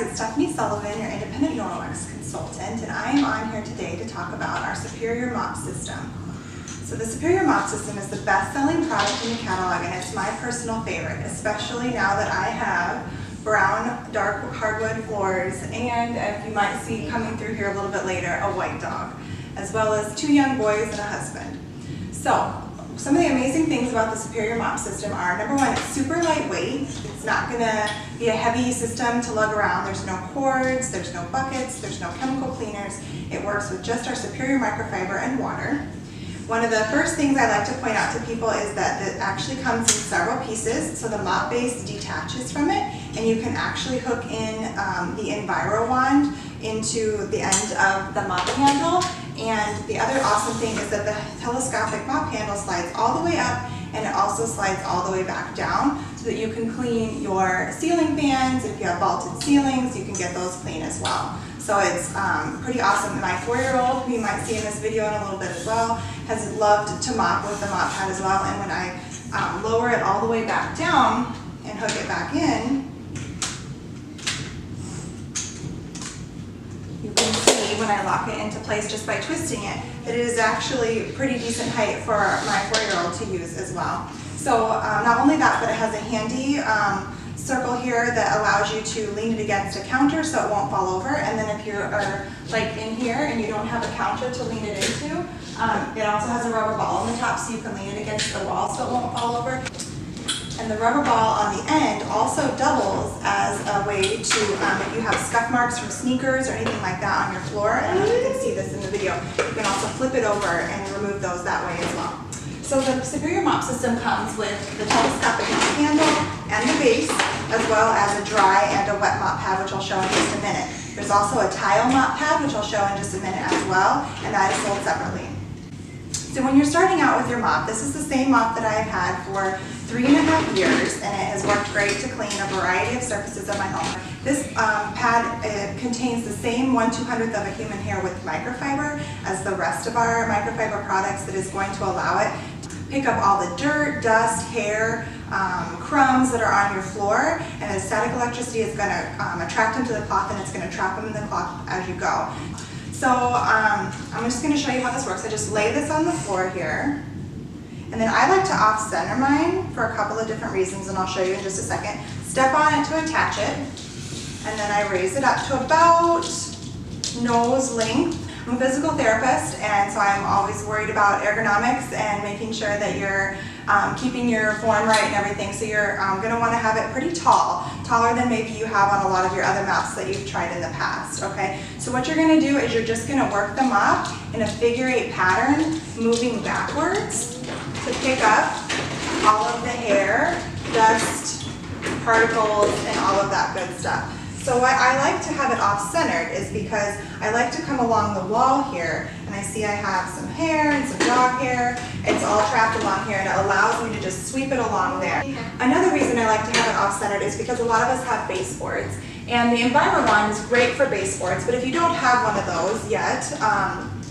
it's Stephanie Sullivan, your independent Norwex consultant, and I am on here today to talk about our Superior Mop System. So the Superior Mop System is the best-selling product in the catalog, and it's my personal favorite, especially now that I have brown, dark hardwood floors, and if you might see coming through here a little bit later, a white dog, as well as 2 young boys and a husband. So, some of the amazing things about the Superior Mop System are, number one, it's super lightweight. It's not going to be a heavy system to lug around. There's no cords, there's no buckets, there's no chemical cleaners. It works with just our Superior microfiber and water. One of the first things I like to point out to people is that it actually comes in several pieces, so the mop base detaches from it, and you can actually hook in the Enviro wand into the end of the mop handle. And the other awesome thing is that the telescopic mop handle slides all the way up, and it also slides all the way back down so that you can clean your ceiling fans. If you have vaulted ceilings, you can get those clean as well. So it's pretty awesome. My 4-year-old, who you might see in this video in a little bit as well, has loved to mop with the Mop Pad as well. And when I lower it all the way back down and hook it back in, you can see when I lock it into place just by twisting it, that it is actually pretty decent height for my 4-year-old to use as well. So not only that, but it has a handy circle here that allows you to lean it against a counter so it won't fall over. And then if you are like in here and you don't have a counter to lean it into, it also has a rubber ball on the top so you can lean it against the wall so it won't fall over. And the rubber ball on the end also doubles as a way to, if you have scuff marks from sneakers or anything like that on your floor, I don't know if you can see this in the video, you can also flip it over and remove those that way as well. So the Superior Mop System comes with the telescopic mop handle and the base, as well as a dry and a wet mop pad, which I'll show in just a minute. There's also a tile mop pad, which I'll show in just a minute as well, and that is sold separately. So when you're starting out with your mop, this is the same mop that I've had for 3.5 years, and it has worked great to clean a variety of surfaces of my home. This pad contains the same 1/200th of a human hair with microfiber as the rest of our microfiber products that is going to allow it to pick up all the dirt, dust, hair, crumbs that are on your floor, and the static electricity is going to attract them to the cloth, and it's going to trap them in the cloth as you go. So I'm just going to show you how this works. I just lay this on the floor here, and then I like to off-center mine for a couple of different reasons, and I'll show you in just a second. Step on it to attach it, and then I raise it up to about nose length. I'm a physical therapist, and so I'm always worried about ergonomics and making sure that you're keeping your form right and everything. So you're going to want to have it pretty tall, taller than maybe you have on a lot of your other mops that you've tried in the past, okay? So what you're going to do is you're just going to work the mop in a figure-8 pattern, moving backwards to pick up all of the hair, dust, particles, and all of that good stuff. So why I like to have it off-centered is because I like to come along the wall here, and I see I have some hair and some dog hair. It's all trapped along here, and it allows me to just sweep it along there. Another reason I like to have it off-centered is because a lot of us have baseboards, and the Enviro wand is great for baseboards, but if you don't have one of those yet,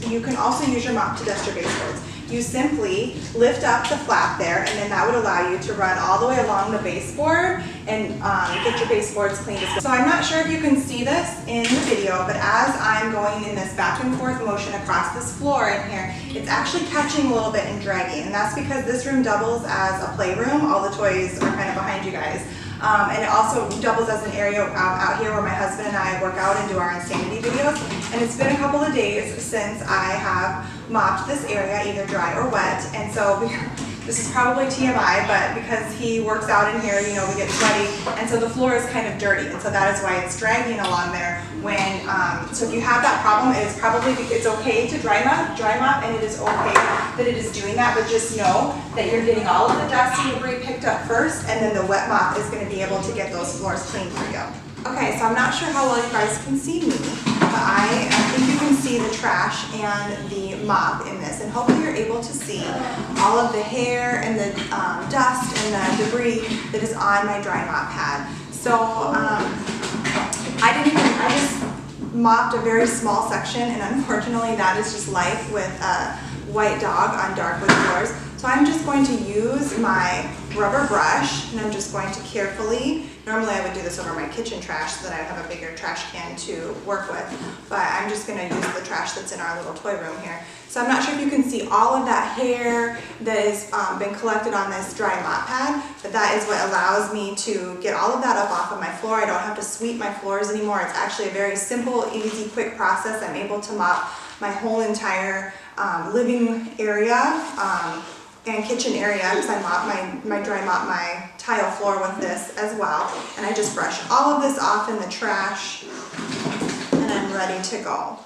you can also use your mop to dust your baseboards. You simply lift up the flap there, and then that would allow you to run all the way along the baseboard and get your baseboards cleaned as well. So I'm not sure if you can see this in the video, but as I'm going in this back and forth motion across this floor in here, it's actually catching a little bit and dragging, and that's because this room doubles as a playroom. All the toys are kind of behind you guys. And it also doubles as an area out here where my husband and I work out and do our insanity videos. And it's been a couple of days since I have mopped this area, either dry or wet. And so this is probably TMI, but because he works out in here, you know, we get sweaty. And so the floor is kind of dirty. And so that is why it's dragging along there. When so if you have that problem, it's okay to dry mop, and it is okay that it is doing that, but just know that you're getting all of the dust and debris picked up first, and then the wet mop is going to be able to get those floors clean for you. Okay, so I'm not sure how well you guys can see me, but I think you can see the trash and the mop in this, and hopefully you're able to see all of the hair and the dust and the debris that is on my dry mop pad. So I just mopped a very small section, and unfortunately that is just life with a white dog on dark wood floors. So I'm just going to use my rubber brush, and I'm just going to carefully Normally I would do this over my kitchen trash so that I'd have a bigger trash can to work with, but I'm just gonna use the trash that's in our little toy room here. So I'm not sure if you can see all of that hair that has been collected on this dry mop pad, but that is what allows me to get all of that up off of my floor. I don't have to sweep my floors anymore. It's actually a very simple, easy, quick process. I'm able to mop my whole entire living area and kitchen area, because I dry mop my tile floor with this as well. And I just brush all of this off in the trash and I'm ready to go.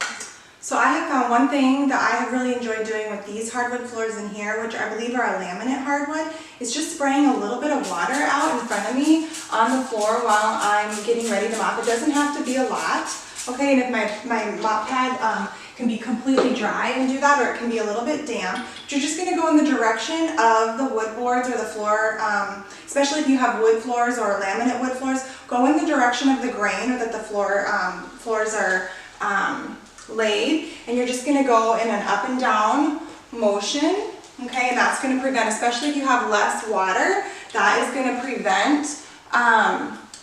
So I have found one thing that I have really enjoyed doing with these hardwood floors in here, which I believe are a laminate hardwood, is just spraying a little bit of water out in front of me on the floor while I'm getting ready to mop. It doesn't have to be a lot, okay? And if my mop pad can be completely dry and do that, or it can be a little bit damp, but you're just gonna go in the direction of the wood boards or the floor, especially if you have wood floors or laminate wood floors, go in the direction of the grain or that the floors are laid, and you're just going to go in an up and down motion, okay, and that's going to prevent, especially if you have less water, that is going to prevent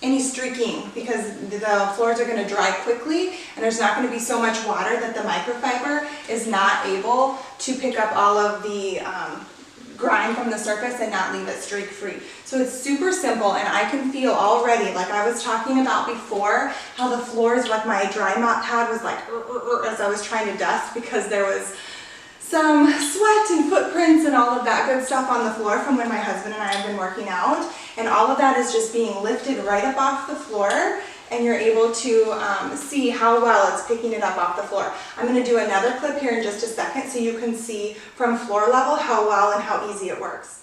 any streaking, because the floors are going to dry quickly and there's not going to be so much water that the microfiber is not able to pick up all of the grime from the surface and not leave it streak free. So it's super simple, and I can feel already, like I was talking about before, how the floors with my dry mop pad was like as I was trying to dust, because there was some sweat and footprints and all of that good stuff on the floor from when my husband and I have been working out, and all of that is just being lifted right up off the floor, and you're able to see how well it's picking it up off the floor. I'm going to do another clip here in just a second so you can see from floor level how well and how easy it works.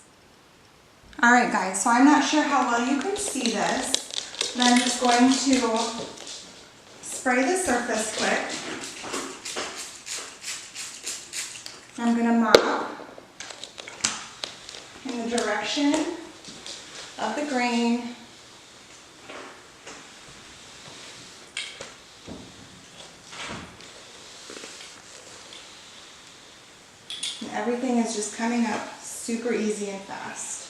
Alright guys, so I'm not sure how well you can see this, but I'm just going to spray the surface quick. I'm going to mop in the direction of the grain. And everything is just coming up super easy and fast.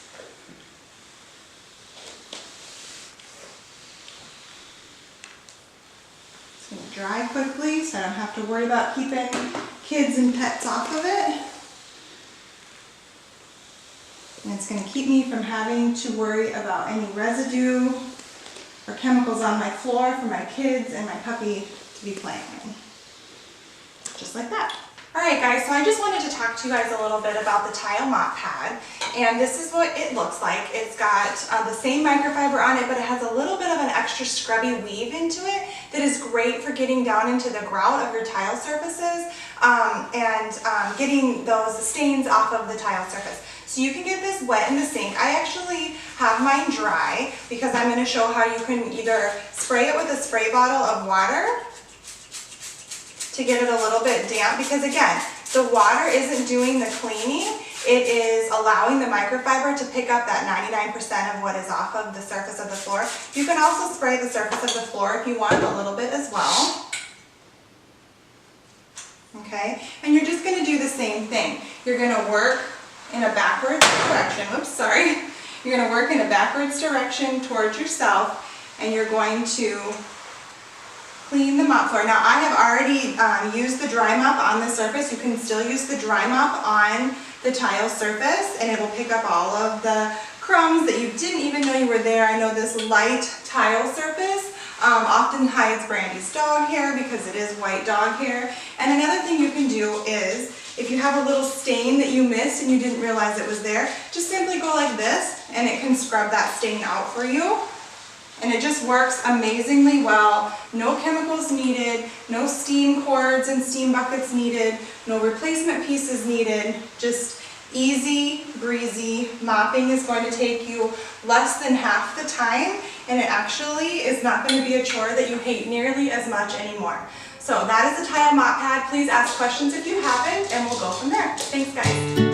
It's going to dry quickly, so I don't have to worry about keeping kids and pets off of it. And it's going to keep me from having to worry about any residue or chemicals on my floor for my kids and my puppy to be playing in. Just like that. Alright guys, so I just wanted to talk to you guys a little bit about the tile mop pad, and this is what it looks like. It's got the same microfiber on it, but it has a little bit of an extra scrubby weave into it that is great for getting down into the grout of your tile surfaces and getting those stains off of the tile surface. So you can get this wet in the sink. I actually have mine dry because I'm going to show how you can either spray it with a spray bottle of water to get it a little bit damp, because again, the water isn't doing the cleaning, it is allowing the microfiber to pick up that 99% of what is off of the surface of the floor. You can also spray the surface of the floor if you want a little bit as well. Okay, and you're just going to do the same thing. You're going to work in a backwards direction, You're going to work in a backwards direction towards yourself, and you're going to clean the mop floor. Now I have already used the dry mop on the surface. You can still use the dry mop on the tile surface and it will pick up all of the crumbs that you didn't even know you were there. I know this light tile surface often hides Brandy's dog hair because it is white dog hair. And another thing you can do is, if you have a little stain that you missed and you didn't realize it was there, just simply go like this and it can scrub that stain out for you. And it just works amazingly well. No chemicals needed, no steam cords and steam buckets needed, no replacement pieces needed, just easy breezy. Mopping is going to take you less than half the time, and it actually is not going to be a chore that you hate nearly as much anymore. So that is the tile mop pad. Please ask questions if you haven't, and we'll go from there. Thanks guys.